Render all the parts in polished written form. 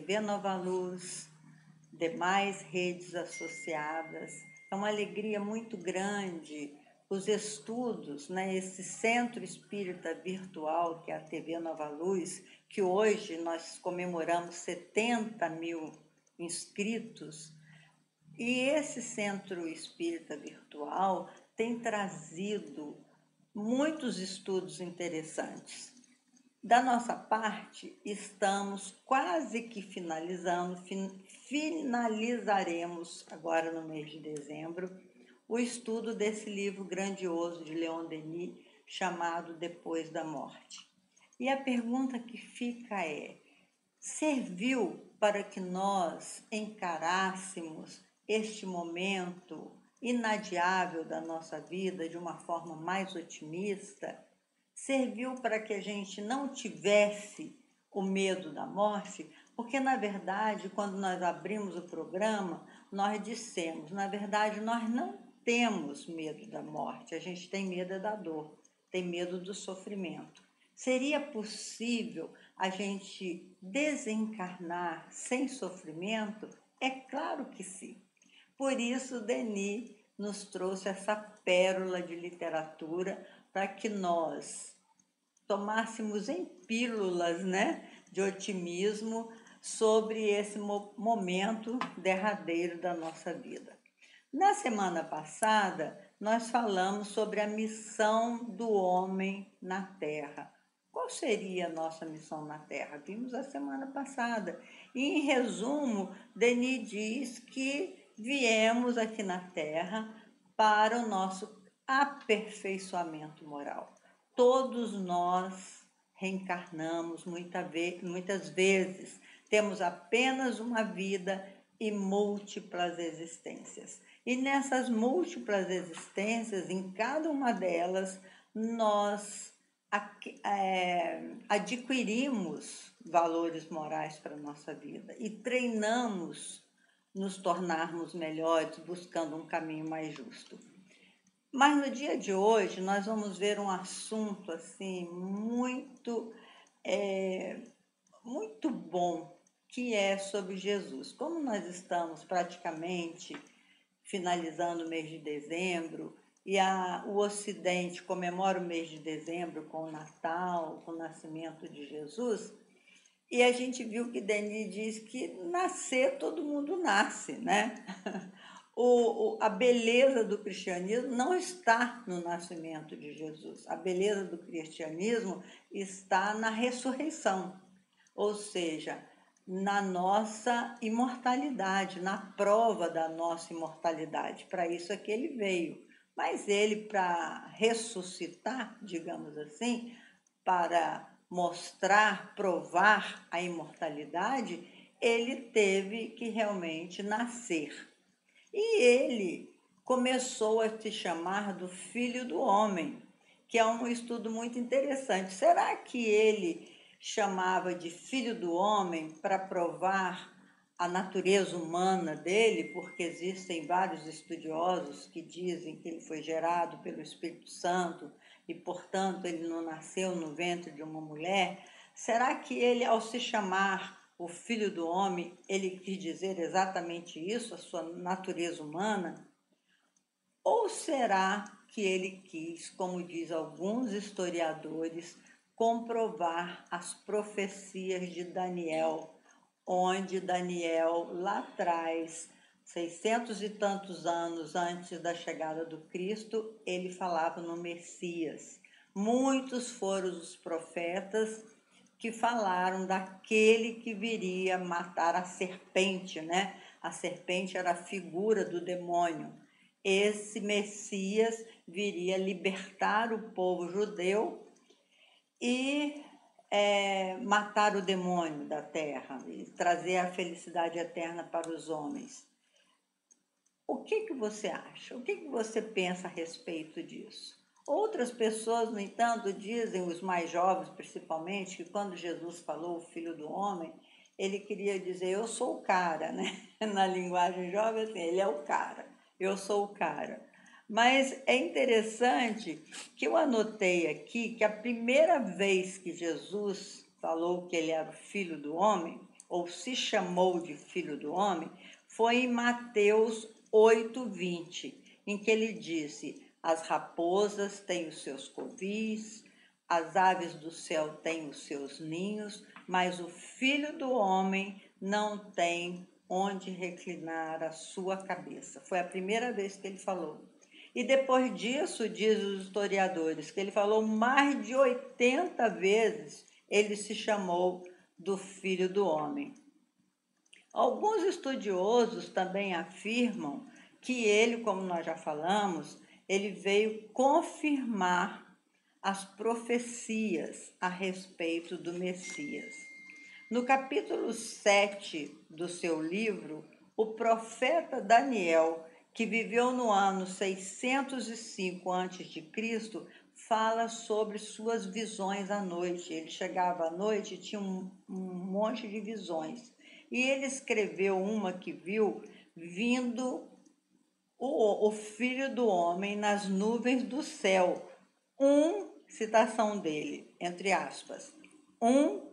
TV Nova Luz, demais redes associadas. É uma alegria muito grande os estudos, né? Esse Centro Espírita Virtual, que é a TV Nova Luz, que hoje nós comemoramos 70 mil inscritos, e esse Centro Espírita Virtual tem trazido muitos estudos interessantes. Da nossa parte, estamos quase que finalizando, finalizaremos agora no mês de dezembro, o estudo desse livro grandioso de Leon Denis, chamado Depois da Morte. E a pergunta que fica é: serviu para que nós encarássemos este momento inadiável da nossa vida de uma forma mais otimista? Serviu para que a gente não tivesse o medo da morte? Porque, na verdade, quando nós abrimos o programa, nós dissemos, na verdade, nós não temos medo da morte, a gente tem medo da dor, tem medo do sofrimento. Seria possível a gente desencarnar sem sofrimento? É claro que sim. Por isso, Denis nos trouxe essa pérola de literatura para que nós tomássemos em pílulas, né, de otimismo sobre esse momento derradeiro da nossa vida. Na semana passada, nós falamos sobre a missão do homem na Terra. Qual seria a nossa missão na Terra? Vimos a semana passada. E, em resumo, Denis diz que viemos aqui na Terra para o nosso aperfeiçoamento moral. Todos nós reencarnamos muitas vezes, temos apenas uma vida e múltiplas existências. E nessas múltiplas existências, em cada uma delas, nós adquirimos valores morais para a nossa vida e treinamos nos tornarmos melhores, buscando um caminho mais justo. Mas no dia de hoje nós vamos ver um assunto assim muito bom, que é sobre Jesus. Como nós estamos praticamente finalizando o mês de dezembro e o Ocidente comemora o mês de dezembro com o Natal, com o nascimento de Jesus, e a gente viu que Denis diz que nascer todo mundo nasce, né? A beleza do cristianismo não está no nascimento de Jesus. A beleza do cristianismo está na ressurreição, ou seja, na nossa imortalidade, na prova da nossa imortalidade. Para isso é que ele veio. Mas ele, para ressuscitar, digamos assim, para mostrar, provar a imortalidade, ele teve que realmente nascer. E ele começou a se chamar do Filho do Homem, que é um estudo muito interessante. Será que ele chamava de Filho do Homem para provar a natureza humana dele? Porque existem vários estudiosos que dizem que ele foi gerado pelo Espírito Santo e, portanto, ele não nasceu no ventre de uma mulher. Será que ele, ao se chamar o Filho do Homem, ele quis dizer exatamente isso, a sua natureza humana? Ou será que ele quis, como diz alguns historiadores, comprovar as profecias de Daniel, onde Daniel, lá atrás, 600 e tantos anos antes da chegada do Cristo, ele falava no Messias. Muitos foram os profetas que falaram daquele que viria matar a serpente, né? A serpente era a figura do demônio. Esse Messias viria libertar o povo judeu e matar o demônio da terra e trazer a felicidade eterna para os homens. O que você acha? O que você pensa a respeito disso? Outras pessoas, no entanto, dizem, os mais jovens principalmente, que quando Jesus falou o Filho do Homem, ele queria dizer, eu sou o cara, né? Na linguagem jovem, assim, ele é o cara, eu sou o cara. Mas é interessante que eu anotei aqui que a primeira vez que Jesus falou que ele era o Filho do Homem, ou se chamou de Filho do Homem, foi em Mateus 8:20, em que ele disse: as raposas têm os seus covis, as aves do céu têm os seus ninhos, mas o Filho do Homem não tem onde reclinar a sua cabeça. Foi a primeira vez que ele falou. E depois disso, diz os historiadores, que ele falou mais de 80 vezes, ele se chamou do Filho do Homem. Alguns estudiosos também afirmam que ele, como nós já falamos, ele veio confirmar as profecias a respeito do Messias. No capítulo 7 do seu livro, o profeta Daniel, que viveu no ano 605 a.C., fala sobre suas visões à noite. Ele chegava à noite e tinha um monte de visões. E ele escreveu uma que viu vindo o Filho do Homem nas nuvens do céu. Citação dele, entre aspas,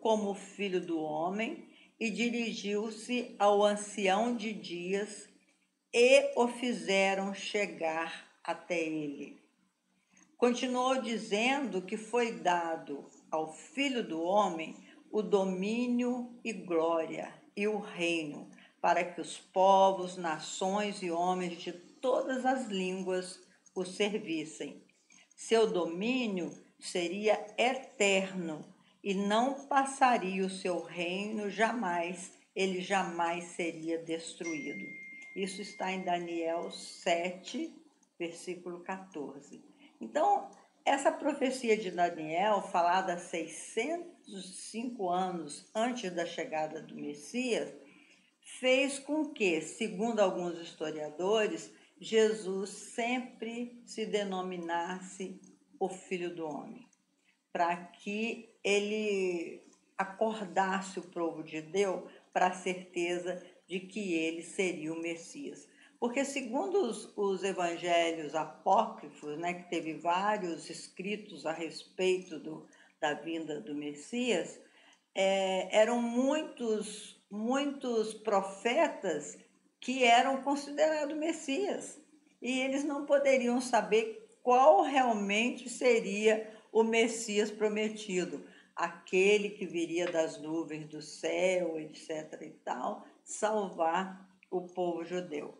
como Filho do Homem, e dirigiu-se ao ancião de dias e o fizeram chegar até ele. Continuou dizendo que foi dado ao Filho do Homem o domínio e glória e o reino, para que os povos, nações e homens de todas as línguas o servissem. Seu domínio seria eterno e não passaria o seu reino jamais, ele jamais seria destruído. Isso está em Daniel 7, versículo 14. Então, essa profecia de Daniel, falada 605 anos antes da chegada do Messias, fez com que, segundo alguns historiadores, Jesus sempre se denominasse o Filho do Homem, para que ele acordasse o povo de Deus para a certeza de que ele seria o Messias. Porque segundo os evangelhos apócrifos, né, que teve vários escritos a respeito da vinda do Messias, eram muitos profetas que eram considerados Messias. E eles não poderiam saber qual realmente seria o Messias prometido, aquele que viria das nuvens do céu, etc. e tal, salvar o povo judeu.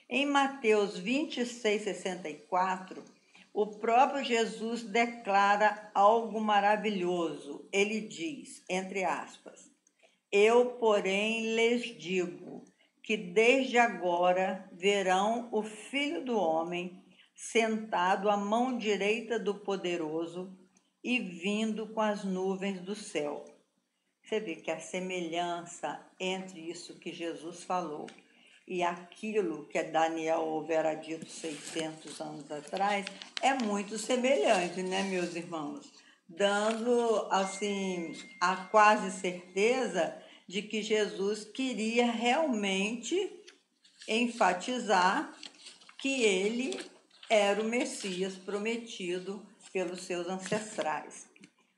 Em Mateus 26:64, o próprio Jesus declara algo maravilhoso. Ele diz, entre aspas, eu, porém, lhes digo que desde agora verão o Filho do Homem sentado à mão direita do Poderoso e vindo com as nuvens do céu. Você vê que a semelhança entre isso que Jesus falou e aquilo que Daniel houvera dito 600 anos atrás é muito semelhante, né, meus irmãos? Dando, assim, a quase certeza de que Jesus queria realmente enfatizar que ele era o Messias prometido pelos seus ancestrais.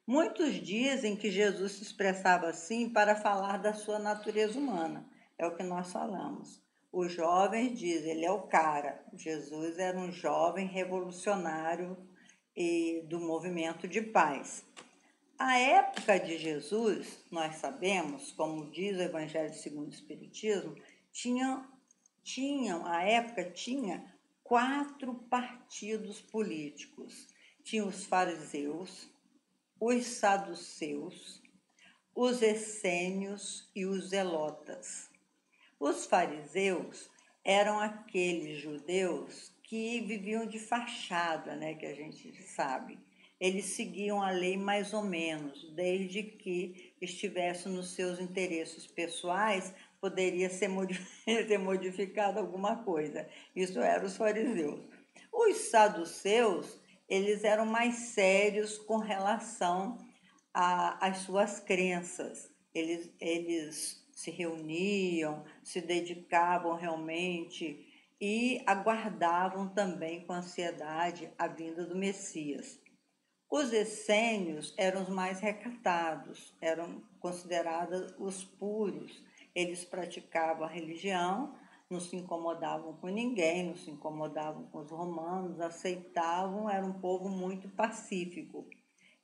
Muitos dizem que Jesus se expressava assim para falar da sua natureza humana. É o que nós falamos. Os jovens dizem, ele é o cara. Jesus era um jovem revolucionário e do movimento de paz. A época de Jesus, nós sabemos, como diz o Evangelho segundo o Espiritismo, tinha 4 partidos políticos. Tinha os fariseus, os saduceus, os essênios e os zelotas. Os fariseus eram aqueles judeus que viviam de fachada, né, que a gente sabe. Eles seguiam a lei mais ou menos, desde que estivesse nos seus interesses pessoais, poderia ser modificado alguma coisa. Isso eram os fariseus. Os saduceus, eles eram mais sérios com relação às suas crenças. Eles se reuniam, se dedicavam realmente e aguardavam também com ansiedade a vinda do Messias. Os essênios eram os mais recatados, eram considerados os puros. Eles praticavam a religião, não se incomodavam com ninguém, não se incomodavam com os romanos, aceitavam, era um povo muito pacífico.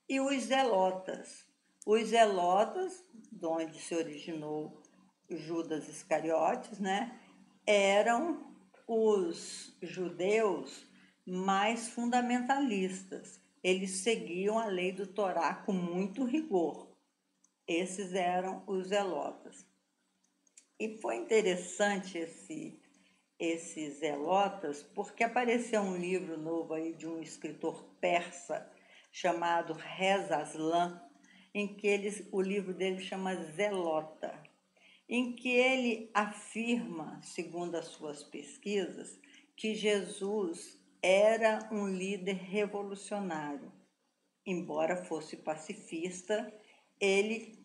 E os zelotas? Os zelotas, de onde se originou Judas Iscariotes, né, eram os judeus mais fundamentalistas. Eles seguiam a lei do Torá com muito rigor. Esses eram os zelotas. E foi interessante esses zelotas, porque apareceu um livro novo aí de um escritor persa chamado Reza Aslan, em que o livro dele chama Zelota, em que ele afirma, segundo as suas pesquisas, que Jesus era um líder revolucionário. Embora fosse pacifista, ele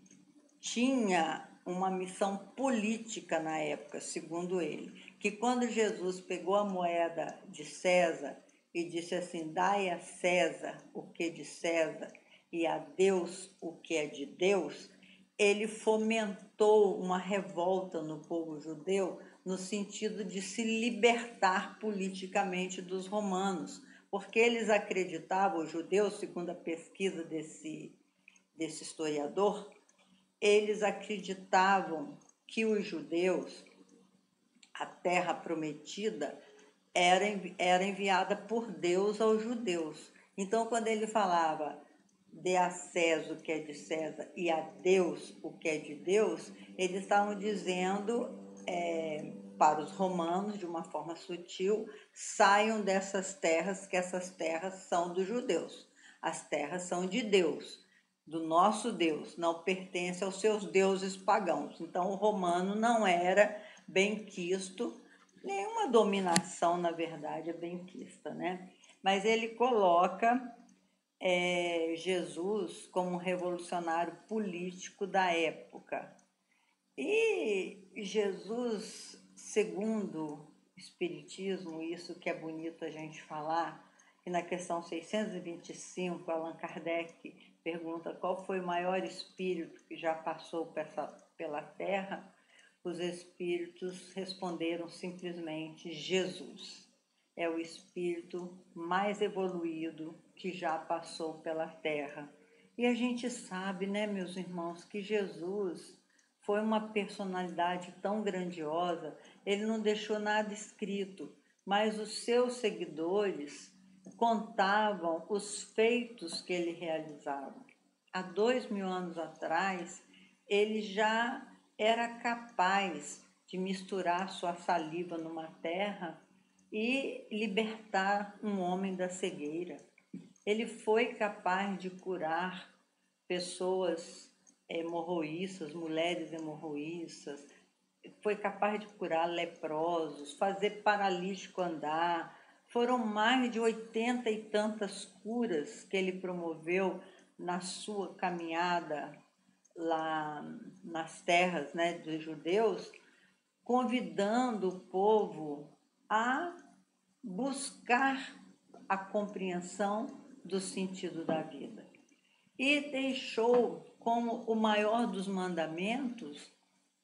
tinha uma missão política na época, segundo ele, que quando Jesus pegou a moeda de César e disse assim, dai a César o que é de César e a Deus o que é de Deus, ele fomentou uma revolta no povo judeu no sentido de se libertar politicamente dos romanos, porque eles acreditavam, os judeus, segundo a pesquisa desse historiador, eles acreditavam que os judeus, a terra prometida, era enviada por Deus aos judeus. Então, quando ele falava dê a César o que é de César e a Deus o que é de Deus, eles estavam dizendo para os romanos, de uma forma sutil, saiam dessas terras, que essas terras são dos judeus. As terras são de Deus, do nosso Deus, não pertence aos seus deuses pagãos. Então, o romano não era benquisto, nenhuma dominação, na verdade, é benquista, né? Mas ele coloca Jesus como um revolucionário político da época. E Jesus, segundo o Espiritismo, isso que é bonito a gente falar, que na questão 625, Allan Kardec pergunta qual foi o maior espírito que já passou pela Terra, os espíritos responderam simplesmente Jesus. É o espírito mais evoluído que já passou pela Terra. E a gente sabe, né, meus irmãos, que Jesus foi uma personalidade tão grandiosa, ele não deixou nada escrito, mas os seus seguidores contavam os feitos que ele realizava. Há 2000 anos atrás, ele já era capaz de misturar sua saliva numa terra e libertar um homem da cegueira. Ele foi capaz de curar pessoas hemorroíças, mulheres hemorroíças, foi capaz de curar leprosos, fazer paralítico andar. Foram mais de 80 e tantas curas que ele promoveu na sua caminhada lá nas terras, né, dos judeus, convidando o povo a buscar a compreensão do sentido da vida. E deixou como o maior dos mandamentos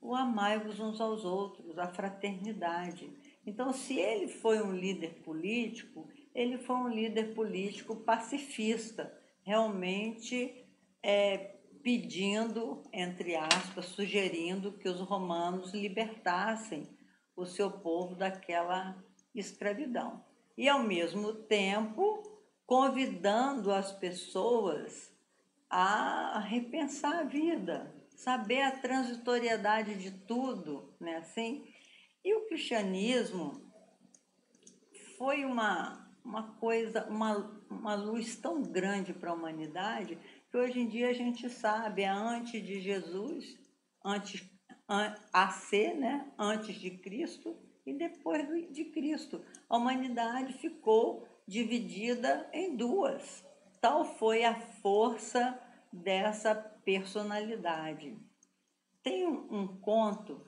o amai-vos uns aos outros, a fraternidade. Então, se ele foi um líder político, ele foi um líder político pacifista, realmente pedindo, entre aspas, sugerindo que os romanos libertassem o seu povo daquela escravidão. E, ao mesmo tempo, convidando as pessoas a repensar a vida, saber a transitoriedade de tudo, né? Assim, e o cristianismo foi uma coisa, uma luz tão grande para a humanidade que hoje em dia a gente sabe, antes de Jesus, né? Antes de Cristo e depois de Cristo. A humanidade ficou dividida em duas. Tal foi a força dessa personalidade. Tem um conto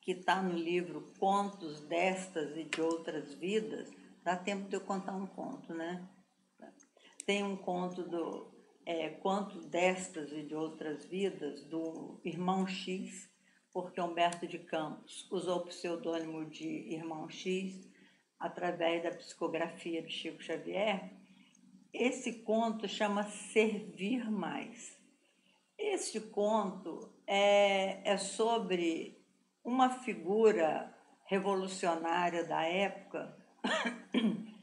que está no livro Contos destas e de outras vidas. Dá tempo de eu contar um conto, né? Tem um conto quanto destas e de outras vidas do Irmão X, porque Humberto de Campos usou o pseudônimo de Irmão X através da psicografia de Chico Xavier. Esse conto chama Servir Mais. Este conto é sobre uma figura revolucionária da época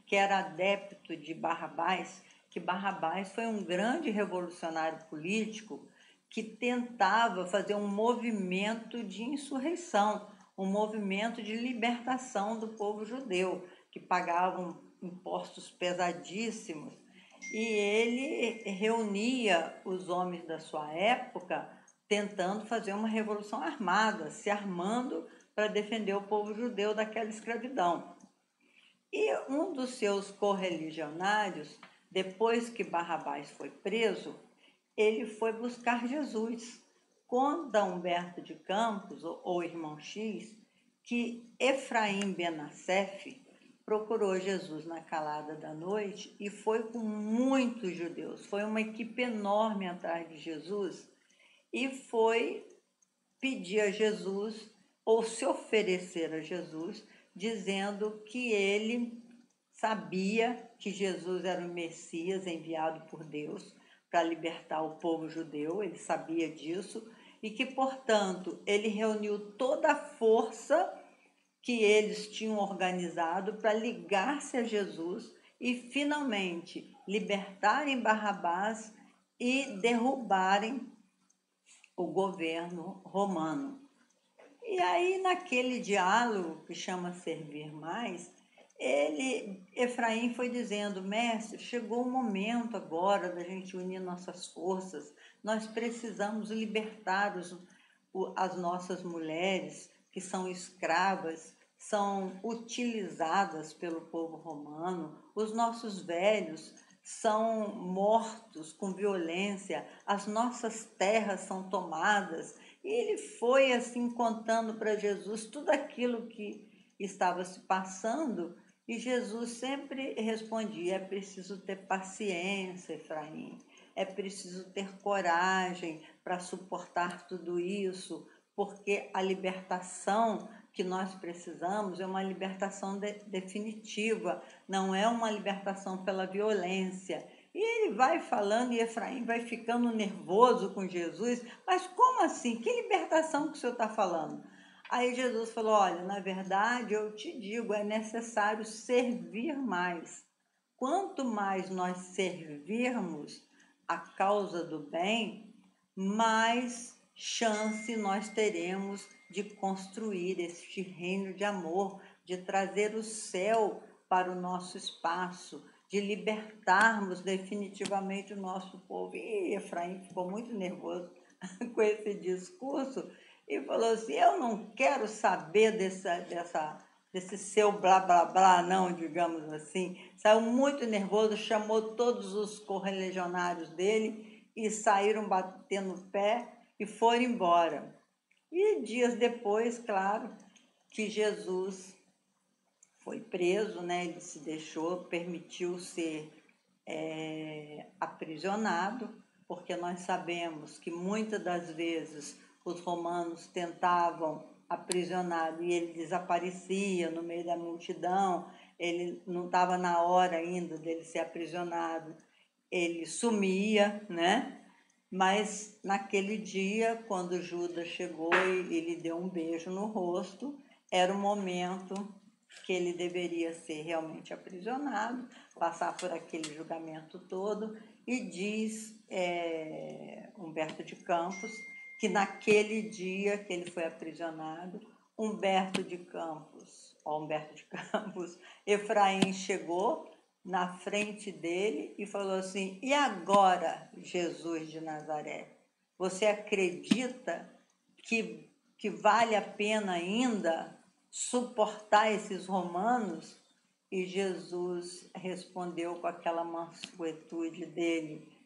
que era adepto de Barrabás, que Barrabás foi um grande revolucionário político que tentava fazer um movimento de insurreição, um movimento de libertação do povo judeu, que pagavam impostos pesadíssimos. E ele reunia os homens da sua época tentando fazer uma revolução armada, se armando para defender o povo judeu daquela escravidão. E um dos seus correligionários, depois que Barrabás foi preso, ele foi buscar Jesus. Conta Humberto de Campos, ou Irmão X, que Efraim Ben-Assef procurou Jesus na calada da noite e foi com muitos judeus. Foi uma equipe enorme atrás de Jesus e foi pedir a Jesus, ou se oferecer a Jesus, dizendo que ele sabia que Jesus era o Messias enviado por Deus para libertar o povo judeu, ele sabia disso, e que, portanto, ele reuniu toda a força que eles tinham organizado para ligar-se a Jesus e, finalmente, libertarem Barrabás e derrubarem o governo romano. E aí, naquele diálogo que chama Servir Mais, Efraim foi dizendo: mestre, chegou o momento agora da gente unir nossas forças, nós precisamos libertar as nossas mulheres que são escravas, são utilizadas pelo povo romano, os nossos velhos são mortos com violência, as nossas terras são tomadas. E ele foi assim contando para Jesus tudo aquilo que estava se passando, e Jesus sempre respondia: é preciso ter paciência, Efraim, é preciso ter coragem para suportar tudo isso, porque a libertação que nós precisamos é uma libertação definitiva, não é uma libertação pela violência. E ele vai falando e Efraim vai ficando nervoso com Jesus. Mas como assim? Que libertação que o senhor está falando? Aí Jesus falou: olha, na verdade eu te digo, é necessário servir mais. Quanto mais nós servirmos a causa do bem, mais chance nós teremos de construir este reino de amor, de trazer o céu para o nosso espaço, de libertarmos definitivamente o nosso povo. E Efraim ficou muito nervoso com esse discurso e falou assim: eu não quero saber desse seu blá blá blá, não, digamos assim. Saiu muito nervoso, chamou todos os correligionários dele e saíram batendo o pé e foram embora. E dias depois, claro, que Jesus foi preso, né? Ele se deixou, permitiu ser aprisionado, porque nós sabemos que muitas das vezes os romanos tentavam aprisioná-lo e ele desaparecia no meio da multidão, ele não estava na hora ainda dele ser aprisionado, ele sumia, né? Mas naquele dia, quando Judas chegou e lhe deu um beijo no rosto, era o momento que ele deveria ser realmente aprisionado, passar por aquele julgamento todo, e diz Humberto de Campos que naquele dia que ele foi aprisionado, Humberto de Campos, Efraim chegou na frente dele e falou assim: e agora, Jesus de Nazaré, você acredita que vale a pena ainda suportar esses romanos? E Jesus respondeu com aquela mansuetude dele: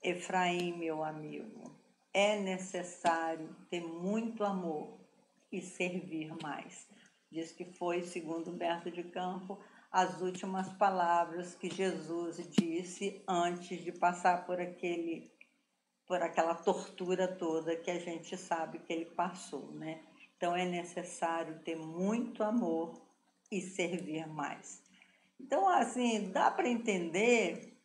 Efraim, meu amigo, é necessário ter muito amor e servir mais. Diz que foi, segundo Humberto de Campos, as últimas palavras que Jesus disse antes de passar por aquela tortura toda que a gente sabe que ele passou, né? Então é necessário ter muito amor e servir mais. Então, assim, dá para entender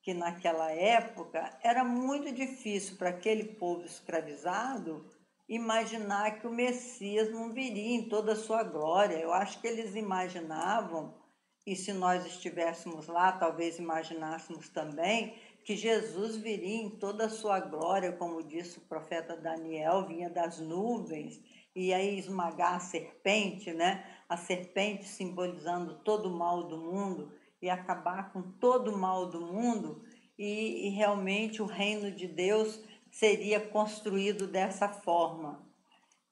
que naquela época era muito difícil para aquele povo escravizado imaginar que o Messias não viria em toda a sua glória. Eu acho que eles imaginavam, e se nós estivéssemos lá, talvez imaginássemos também, que Jesus viria em toda a sua glória, como disse o profeta Daniel, vinha das nuvens, e aí esmagar a serpente, né? A serpente simbolizando todo o mal do mundo, e acabar com todo o mal do mundo, e realmente o reino de Deus seria construído dessa forma.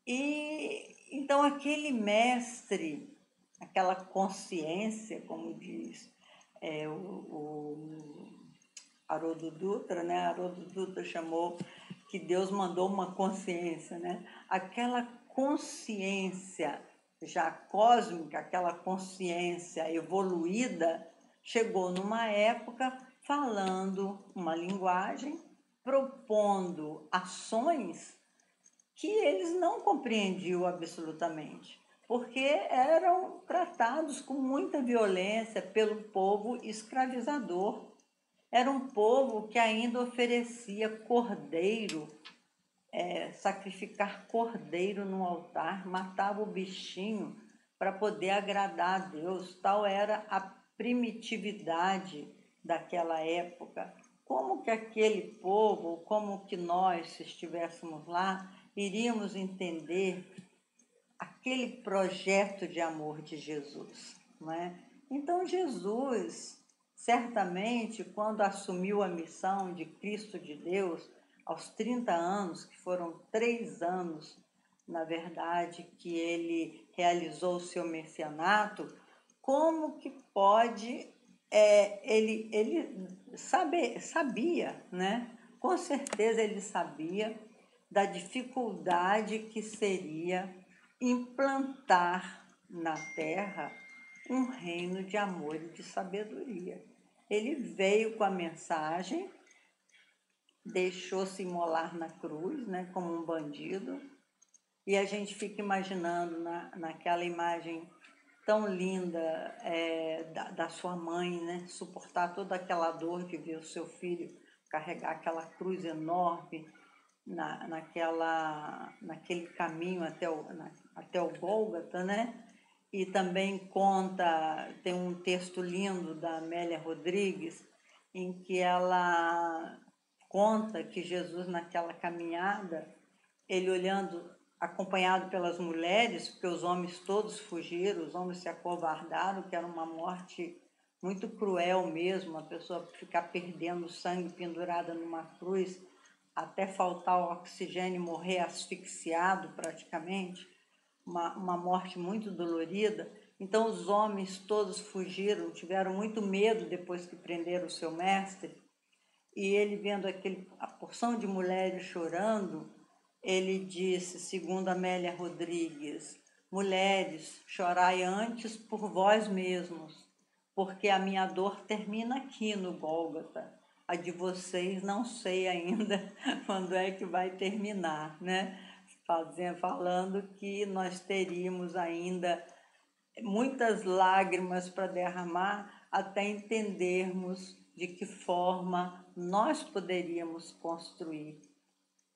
E então aquele mestre, aquela consciência, como diz o Haroldo Dutra, né? Haroldo Dutra chamou que Deus mandou uma consciência, né? Aquela consciência já cósmica, aquela consciência evoluída, chegou numa época falando uma linguagem, propondo ações que eles não compreendiam absolutamente, porque eram tratados com muita violência pelo povo escravizador. Era um povo que ainda oferecia cordeiro, sacrificar cordeiro no altar, matava o bichinho para poder agradar a Deus. Tal era a primitividade daquela época. Como que aquele povo, como que nós, se estivéssemos lá, iríamos entender aquele projeto de amor de Jesus, não é? Então Jesus, certamente, quando assumiu a missão de Cristo de Deus, aos 30 anos, que foram 3 anos, na verdade, que ele realizou o seu messianato, como que pode, ele sabia, né? Com certeza ele sabia da dificuldade que seria implantar na terra um reino de amor e de sabedoria. Ele veio com a mensagem, deixou-se imolar na cruz, né, como um bandido, e a gente fica imaginando naquela imagem tão linda da sua mãe, né, suportar toda aquela dor de ver o seu filho carregar aquela cruz enorme naquele caminho até o Gólgota, né? E também tem um texto lindo da Amélia Rodrigues, em que ela conta que Jesus, naquela caminhada, ele olhando, acompanhado pelas mulheres, porque os homens todos fugiram, os homens se acovardaram, que era uma morte muito cruel mesmo, a pessoa ficar perdendo sangue pendurada numa cruz, até faltar o oxigênio e morrer asfixiado praticamente, uma morte muito dolorida. Então os homens todos fugiram, tiveram muito medo depois que prenderam o seu mestre, e ele vendo a porção de mulheres chorando, ele disse, segundo Amélia Rodrigues, mulheres, chorai antes por vós mesmos, porque a minha dor termina aqui no Gólgota. A de vocês não sei ainda quando é que vai terminar, né? Falando que nós teríamos ainda muitas lágrimas para derramar até entendermos de que forma nós poderíamos construir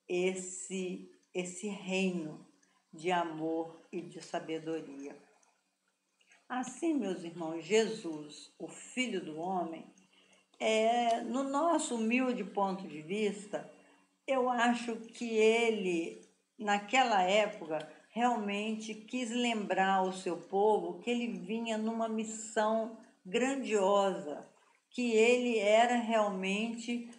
esse reino de amor e de sabedoria. Assim, meus irmãos, Jesus, o Filho do Homem, no nosso humilde ponto de vista, eu acho que ele, naquela época, realmente quis lembrar ao seu povo que ele vinha numa missão grandiosa, que ele era realmente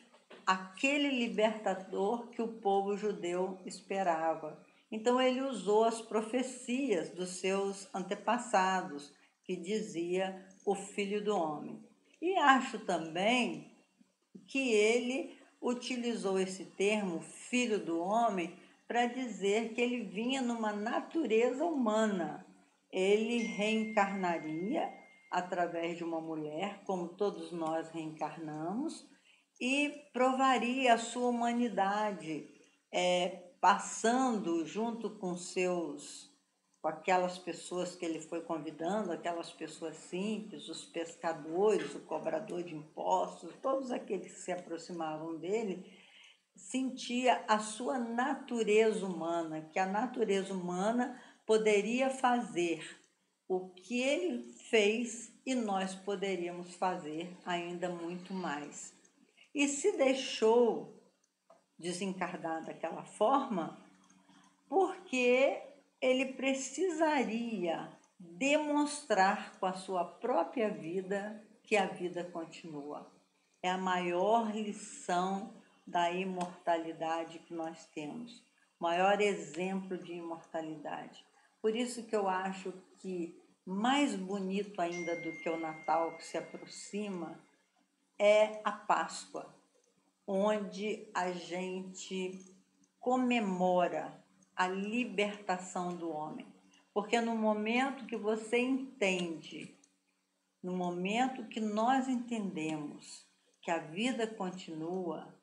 aquele libertador que o povo judeu esperava. Então ele usou as profecias dos seus antepassados, que dizia o Filho do Homem. E acho também que ele utilizou esse termo, Filho do Homem, para dizer que ele vinha numa natureza humana. Ele reencarnaria através de uma mulher, como todos nós reencarnamos, e provaria a sua humanidade, passando junto com aquelas pessoas que ele foi convidando, aquelas pessoas simples, os pescadores, o cobrador de impostos, todos aqueles que se aproximavam dele, sentia a sua natureza humana, que a natureza humana poderia fazer o que ele fez e nós poderíamos fazer ainda muito mais. E se deixou desencarnar daquela forma porque ele precisaria demonstrar com a sua própria vida que a vida continua. É a maior lição da imortalidade que nós temos, o maior exemplo de imortalidade. Por isso que eu acho que mais bonito ainda do que o Natal que se aproxima é a Páscoa, onde a gente comemora a libertação do homem. Porque no momento que você entende, no momento que nós entendemos que a vida continua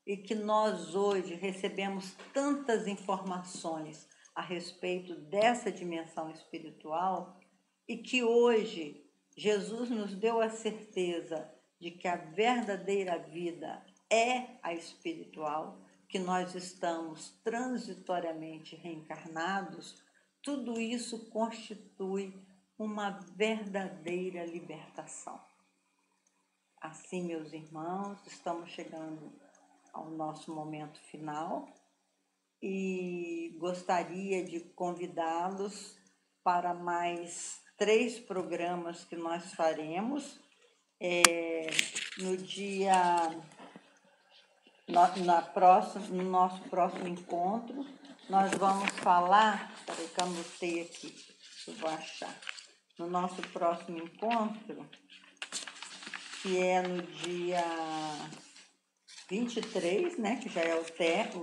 e que nós hoje recebemos tantas informações a respeito dessa dimensão espiritual e que hoje Jesus nos deu a certeza de que a verdadeira vida é a espiritual, que nós estamos transitoriamente reencarnados, tudo isso constitui uma verdadeira libertação. Assim, meus irmãos, estamos chegando ao nosso momento final e gostaria de convidá-los para mais 3 programas que nós faremos. No no nosso próximo encontro, nós vamos falar, peraí que eu anotei aqui, eu vou achar, no nosso próximo encontro, que é no dia 23, né, que já é o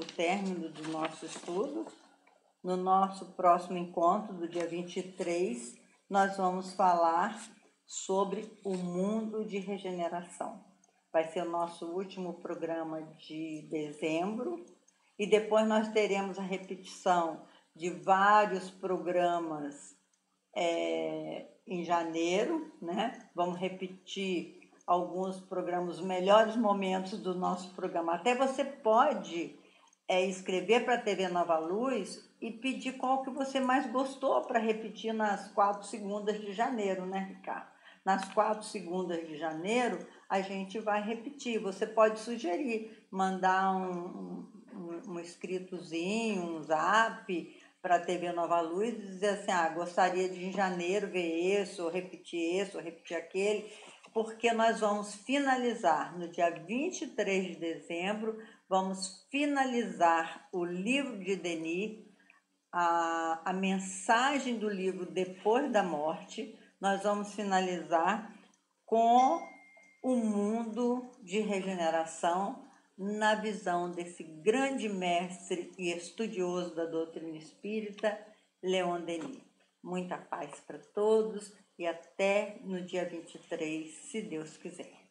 término do nosso estudo. No nosso próximo encontro, do dia 23, nós vamos falar sobre o mundo de regeneração. Vai ser o nosso último programa de dezembro e depois nós teremos a repetição de vários programas em janeiro, né? Vamos repetir alguns programas, os melhores momentos do nosso programa. Até você pode escrever para a TV Nova Luz e pedir qual que você mais gostou para repetir nas 4 segundas de janeiro, né, Ricardo? Nas 4 segundas de janeiro, a gente vai repetir. Você pode sugerir, mandar um escritozinho, um zap para a TV Nova Luz e dizer assim, gostaria de em janeiro ver esse, ou repetir aquele, porque nós vamos finalizar no dia 23 de dezembro, vamos finalizar o livro de Denis, a mensagem do livro Depois da Morte. Nós vamos finalizar com o mundo de regeneração na visão desse grande mestre e estudioso da doutrina espírita, Leon Denis. Muita paz para todos e até no dia 23, se Deus quiser.